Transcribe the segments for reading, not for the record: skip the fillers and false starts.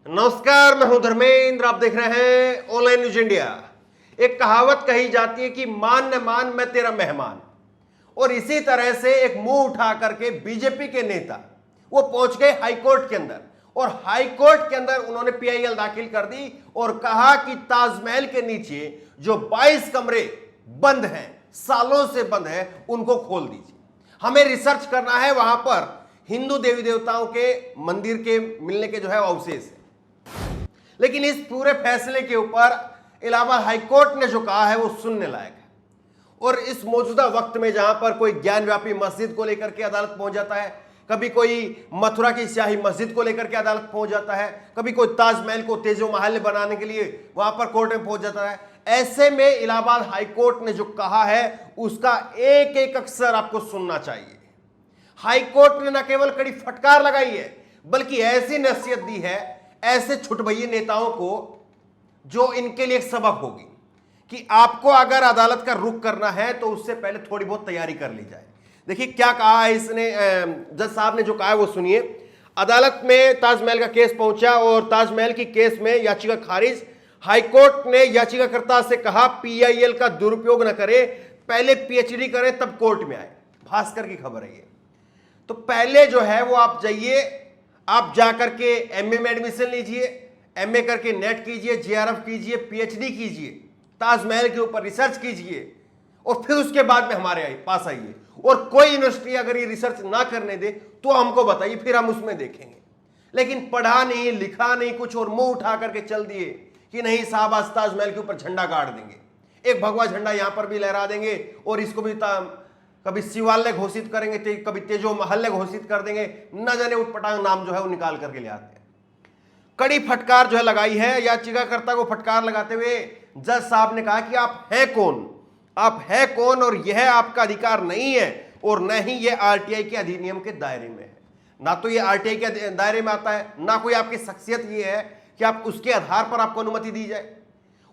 नमस्कार, मैं हूं धर्मेंद्र। आप देख रहे हैं ऑनलाइन न्यूज इंडिया। एक कहावत कही जाती है कि मान न मान मैं तेरा मेहमान। और इसी तरह से एक मुंह उठा करके बीजेपी के नेता वो पहुंच गए हाईकोर्ट के अंदर, और हाईकोर्ट के अंदर उन्होंने पीआईएल दाखिल कर दी और कहा कि ताजमहल के नीचे जो 22 कमरे बंद हैं, सालों से बंद है, उनको खोल दीजिए। हमें रिसर्च करना है, वहां पर हिंदू देवी देवताओं के मंदिर के मिलने के जो है अवशेष है। लेकिन इस पूरे फैसले के ऊपर इलाहाबाद हाईकोर्ट ने जो कहा है वो सुनने लायक है। और इस मौजूदा वक्त में जहां पर कोई ज्ञानव्यापी मस्जिद को लेकर के अदालत पहुंच जाता है, कभी कोई मथुरा की स्याही मस्जिद को लेकर के अदालत पहुंच जाता है, कभी कोई ताजमहल को तेजो महल बनाने के लिए वहां पर कोर्ट में पहुंच जाता है, ऐसे में इलाहाबाद हाईकोर्ट ने जो कहा है उसका एक एक अक्षर आपको सुनना चाहिए। हाईकोर्ट ने न केवल कड़ी फटकार लगाई है, बल्कि ऐसी नसीहत दी है ऐसे छुटभइये नेताओं को जो इनके लिए एक सबक होगी कि आपको अगर अदालत का रुख करना है तो उससे पहले थोड़ी बहुत तैयारी कर ली जाए। देखिए क्या कहा है इसने, जज साहब ने जो कहा है वो सुनिए। अदालत में ताजमहल का केस पहुंचा और ताजमहल की केस में याचिका खारिज। हाईकोर्ट ने याचिकाकर्ता से कहा पीआईएल का दुरुपयोग न करे, पहले पीएचडी करें तब कोर्ट में आए। भास्कर की खबर है ये। तो पहले जो है वो आप जाइए, आप जाकर के एमए में एडमिशन लीजिए, एमए करके नेट कीजिए, जेआरएफ कीजिए, पीएचडी कीजिए, ताजमहल के ऊपर रिसर्च कीजिए और फिर उसके बाद में हमारे पास आइए। और कोई यूनिवर्सिटी अगर ये रिसर्च ना करने दे तो हमको बताइए, फिर हम उसमें देखेंगे। लेकिन पढ़ा नहीं, लिखा नहीं कुछ और मुंह उठा करके चल दिए कि नहीं साहब आज ताजमहल के ऊपर झंडा गाड़ देंगे, एक भगवा झंडा यहां पर भी लहरा देंगे और इसको भी कभी शिवालय घोषित करेंगे, कभी तेजो महल घोषित कर देंगे, न जाने उटपटांग नाम जो है वो निकाल करके ले आते हैं। कड़ी फटकार जो है लगाई है याचिकाकर्ता को। फटकार लगाते हुए जज साहब ने कहा कि आप हैं कौन, आप हैं कौन, और यह आपका अधिकार नहीं है और न ही यह आरटीआई के अधिनियम के दायरे में है। ना तो यह आरटीआई के दायरे में आता है, ना कोई आपकी शख्सियत ये है कि आप उसके आधार पर आपको अनुमति दी जाए।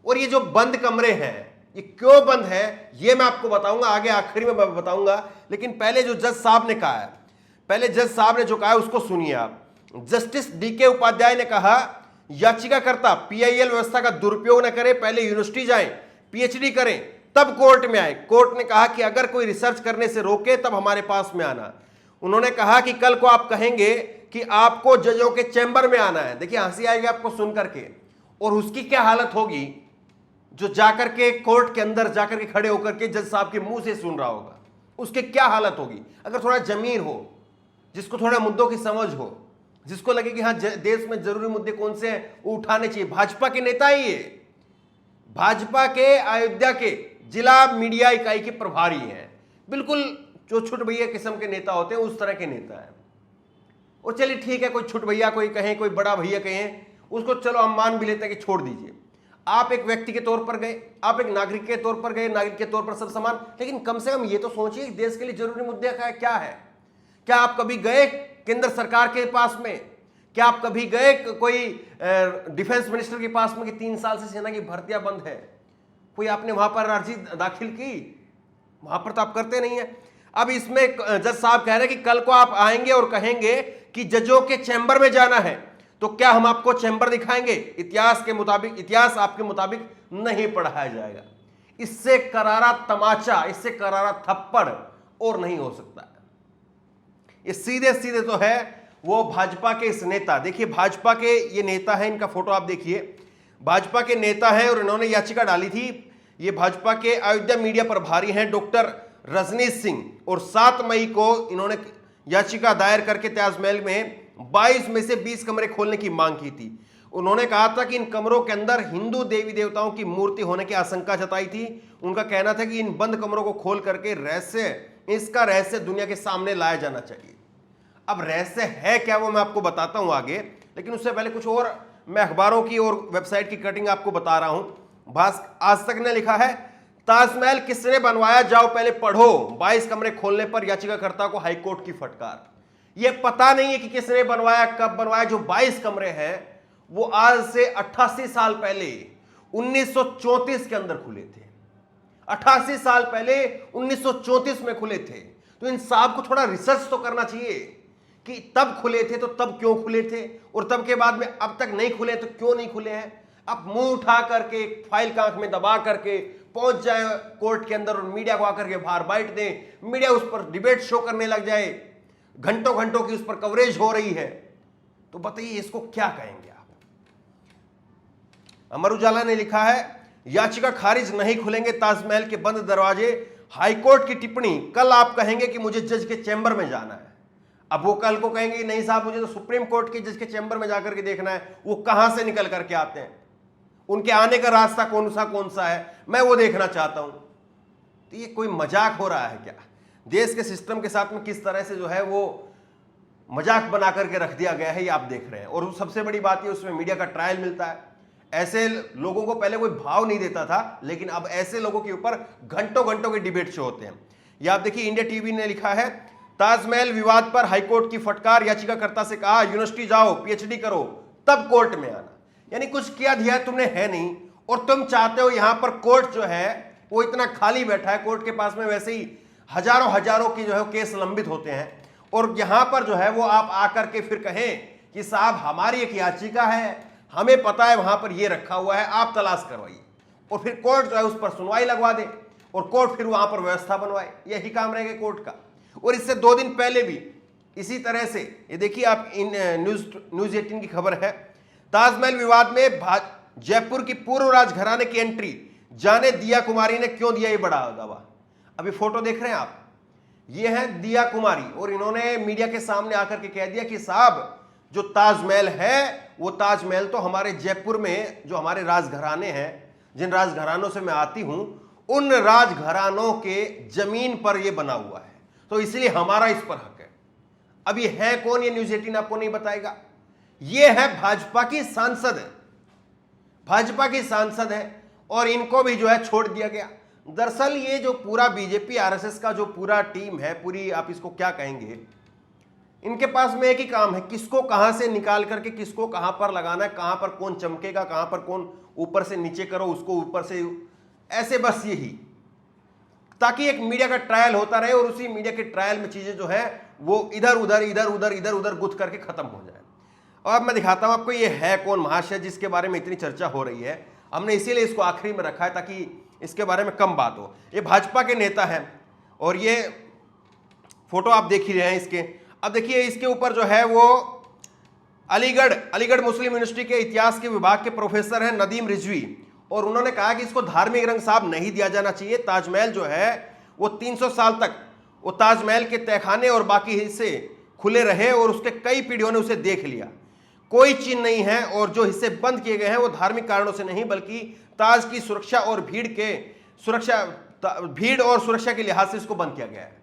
और ये जो बंद कमरे हैं ये क्यों बंद है ये मैं आपको बताऊंगा, आगे आखिरी में मैं बताऊंगा। लेकिन पहले जो जज साहब ने कहा है, पहले जज साहब ने जो कहा है उसको सुनिए आप। जस्टिस डीके उपाध्याय ने कहा याचिकाकर्ता पीआईएल व्यवस्था का दुरुपयोग न करे, पहले यूनिवर्सिटी जाएं, पीएचडी करें, तब कोर्ट में आए। कोर्ट ने कहा कि अगर कोई रिसर्च करने से रोके तब हमारे पास में आना। उन्होंने कहा कि कल को आप कहेंगे कि आपको जजों के चैम्बर में आना है। देखिए हंसी आएगी आपको सुन करके, और उसकी क्या हालत होगी जो जाकर के कोर्ट के अंदर जाकर के खड़े होकर के जज साहब के मुंह से सुन रहा होगा, उसके क्या हालत होगी। अगर थोड़ा जमीन हो, जिसको थोड़ा मुद्दों की समझ हो, जिसको लगे कि हाँ देश में जरूरी मुद्दे कौन से हैं वो उठाने चाहिए। भाजपा के नेता ही है, भाजपा के अयोध्या के जिला मीडिया इकाई के प्रभारी हैं, बिल्कुल जो छुट भैया किस्म के नेता होते हैं उस तरह के नेता हैं। और चलिए ठीक है, कोई छुट भैया कोई कहें, कोई बड़ा भैया कहें, उसको चलो हम मान भी लेते हैं कि छोड़ दीजिए। आप एक व्यक्ति के तौर पर गए, आप एक नागरिक के तौर पर गए, नागरिक के तौर पर सब समान, लेकिन कम से कम ये तो सोचिए देश के लिए जरूरी मुद्दे क्या है। क्या आप कभी गए केंद्र सरकार के पास में, क्या आप कभी गए कोई डिफेंस मिनिस्टर के पास में कि 3 साल से सेना की भर्तियां बंद है, कोई आपने वहां पर अर्जी दाखिल की? वहां पर तो आप करते नहीं है। अब इसमें जज साहब कह रहे हैं कि कल को आप आएंगे और कहेंगे कि जजों के चैम्बर में जाना है, तो क्या हम आपको चैम्बर दिखाएंगे? इतिहास के मुताबिक, इतिहास आपके मुताबिक नहीं पढ़ाया जाएगा। इससे करारा तमाचा, इससे करारा थप्पड़ और नहीं हो सकता है। ये सीधे सीधे तो है वो भाजपा के इस नेता, देखिए भाजपा के ये नेता है, इनका फोटो आप देखिए, भाजपा के नेता है और इन्होंने याचिका डाली थी। ये भाजपा के अयोध्या मीडिया प्रभारी हैं डॉक्टर रजनीश सिंह, और 7 मई को इन्होंने याचिका दायर करके ताजमहल में 22 में से 20 कमरे खोलने की मांग की थी। उन्होंने कहा था कि इन कमरों के अंदर हिंदू देवी देवताओं की मूर्ति होने की आशंका जताई थी। उनका कहना था कि इन बंद कमरों को खोल करके इसका रहस्य दुनिया के सामने लाया जाना चाहिए। अब रहस्य है क्या वो मैं आपको बताता हूं आगे, लेकिन उससे पहले कुछ और मैं अखबारों की और वेबसाइट की कटिंग आपको बता रहा हूं। आज तक ने लिखा है ताजमहल किसने बनवाया, जाओ पहले पढ़ो। 22 कमरे खोलने पर याचिकाकर्ता को हाईकोर्ट की फटकार। यह पता नहीं है कि किसने बनवाया, कब बनवाया। जो 22 कमरे हैं वो आज से 88 साल पहले 1934 के अंदर खुले थे। 88 साल पहले 1934 में खुले थे। तो इन साहब को थोड़ा रिसर्च तो करना चाहिए कि तब खुले थे तो तब क्यों खुले थे, और तब के बाद में अब तक नहीं खुले तो क्यों नहीं खुले हैं। अब मुंह उठा करके फाइल का आंख में दबा करके पहुंच जाए कोर्ट के अंदर और मीडिया को आकर के बाहर बाइट दें, मीडिया उस पर डिबेट शो करने लग जाए, घंटों घंटों की उस पर कवरेज हो रही है, तो बताइए इसको क्या कहेंगे आप। अमर उजाला ने लिखा है, याचिका खारिज, नहीं खुलेंगे ताजमहल के बंद दरवाजे, हाईकोर्ट की टिप्पणी, कल आप कहेंगे कि मुझे जज के चैम्बर में जाना है। अब वो कल को कहेंगे नहीं साहब मुझे तो सुप्रीम कोर्ट के जज के चैम्बर में जाकर के देखना है, वो कहां से निकल करके आते हैं, उनके आने का रास्ता कौन सा है, मैं वो देखना चाहता हूं। तो ये कोई मजाक हो रहा है क्या? देश के सिस्टम के साथ में किस तरह से जो है वो मजाक बना करके रख दिया गया है, ये आप देख रहे हैं। और सबसे बड़ी बात ये उसमें मीडिया का ट्रायल मिलता है। ऐसे लोगों को पहले कोई भाव नहीं देता था, लेकिन अब ऐसे लोगों के ऊपर घंटों घंटों के डिबेट शो होते हैं। ये आप देखिए, इंडिया टीवी ने लिखा है, ताजमहल विवाद पर हाईकोर्ट की फटकार, याचिकाकर्ता से कहा यूनिवर्सिटी जाओ पीएचडी करो तब कोर्ट में आना। यानी कुछ किया दिया तुमने है नहीं, और तुम चाहते हो यहां पर कोर्ट जो है वो इतना खाली बैठा है, कोर्ट के पास में वैसे ही हजारों की जो है केस लंबित होते हैं, और यहां पर जो है वो आप आकर के फिर कहें कि साहब हमारी एक याचिका है, हमें पता है वहां पर ये रखा हुआ है, आप तलाश करवाइए, और फिर कोर्ट जो है उस पर सुनवाई लगवा दे और कोर्ट फिर वहां पर व्यवस्था बनवाए। यही काम रहेगा कोर्ट का। और इससे 2 दिन पहले भी इसी तरह से, ये देखिए आप न्यूज 18 की खबर है, ताजमहल विवाद में जयपुर की पूर्व राजघराने की एंट्री, जाने दिया कुमारी ने क्यों दिया ये बड़ा दावा। अभी फोटो देख रहे हैं आप, ये है दिया कुमारी, और इन्होंने मीडिया के सामने आकर के कह दिया कि साहब जो ताजमहल है वो ताजमहल तो हमारे जयपुर में जो हमारे राजघराने हैं, जिन राजघरानों से मैं आती हूं, उन राजघरानों के जमीन पर ये बना हुआ है, तो इसलिए हमारा इस पर हक है। अब ये है कौन, ये न्यूज 18 आपको नहीं बताएगा। ये है भाजपा की सांसद है, भाजपा की सांसद है, और इनको भी जो है छोड़ दिया गया। दरअसल ये जो पूरा बीजेपी आरएसएस का जो पूरा टीम है, पूरी आप इसको क्या कहेंगे, इनके पास में एक ही काम है, किसको कहां से निकाल करके किसको कहां पर लगाना है, कहां पर कौन चमकेगा, कहां पर कौन ऊपर से नीचे करो, उसको ऊपर से ऐसे, बस यही, ताकि एक मीडिया का ट्रायल होता रहे और उसी मीडिया के ट्रायल में चीजें जो है वो इधर उधर गुथ करके खत्म हो जाए। और अब मैं दिखाता हूं आपको ये है कौन महाशय जिसके बारे में इतनी चर्चा हो रही है। हमने इसीलिए इसको आखिरी में रखा है ताकि इसके बारे में कम बात हो। ये भाजपा के नेता हैं और ये फोटो आप देख ही रहे हैं इसके। अब देखिए इसके ऊपर जो है वो अलीगढ़ मुस्लिम यूनिवर्सिटी के इतिहास के विभाग के प्रोफेसर हैं नदीम रिजवी, और उन्होंने कहा कि इसको धार्मिक रंग साहब नहीं दिया जाना चाहिए। ताजमहल जो है वो 300 साल तक वो ताजमहल के तहखाने और बाकी हिस्से खुले रहे और उसके कई पीढ़ियों ने उसे देख लिया, कोई चिन्ह नहीं है, और जो हिस्से बंद किए गए हैं वो धार्मिक कारणों से नहीं बल्कि ताज की सुरक्षा और भीड़ और सुरक्षा के लिहाज से इसको बंद किया गया है।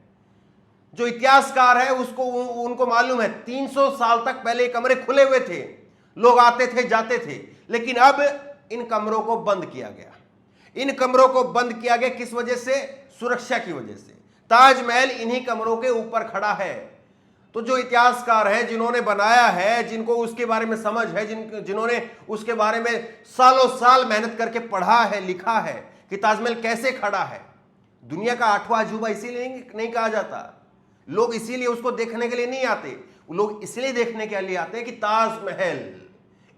जो इतिहासकार है उसको उनको मालूम है 300 साल तक पहले कमरे खुले हुए थे, लोग आते थे जाते थे, लेकिन अब इन कमरों को बंद किया गया। इन कमरों को बंद किया गया किस वजह से? सुरक्षा की वजह से। ताजमहल इन्हीं कमरों के ऊपर खड़ा है। तो जो इतिहासकार हैं, जिन्होंने बनाया है, जिनको उसके बारे में समझ है, जिन्होंने उसके बारे में सालों साल मेहनत करके पढ़ा है, लिखा है कि ताजमहल कैसे खड़ा है, दुनिया का 8वां अजूबा इसीलिए नहीं कहा जाता। लोग इसीलिए उसको देखने के लिए नहीं आते, लोग इसलिए देखने के लिए आते हैं कि ताजमहल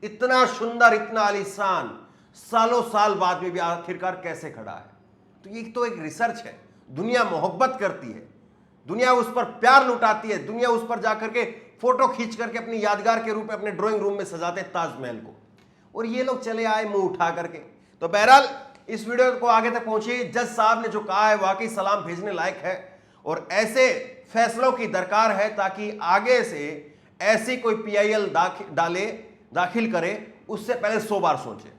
इतना सुंदर, इतना आलीशान, सालों साल बाद में भी आखिरकार कैसे खड़ा है। तो ये तो एक रिसर्च है। दुनिया मोहब्बत करती है, दुनिया उस पर प्यार लुटाती है, दुनिया उस पर जाकर के फोटो खींच करके अपनी यादगार के रूप में अपने ड्राइंग रूम में सजाते हैं ताजमहल को, और ये लोग चले आए मुंह उठा करके। तो बहरहाल इस वीडियो को आगे तक पहुंची। जज साहब ने जो कहा है वाकई सलाम भेजने लायक है, और ऐसे फैसलों की दरकार है ताकि आगे से ऐसी कोई PIL दाखिल करे उससे पहले 100 बार सोचे।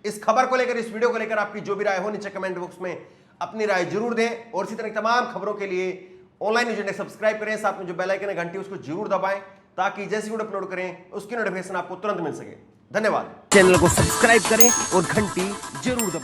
इस खबर को लेकर, इस वीडियो को लेकर आपकी जो भी राय हो नीचे कमेंट बॉक्स में अपनी राय जरूर दें, और इसी तरह की तमाम खबरों के लिए ऑनलाइन न्यूज़ इंडिया सब्सक्राइब करें, साथ में जो बेल आइकन है घंटी उसको जरूर दबाएं ताकि जैसे वीडियो अपलोड करें उसकी नोटिफिकेशन आपको तुरंत मिल सके। धन्यवाद। चैनल को सब्सक्राइब करें और घंटी जरूर दबाएं।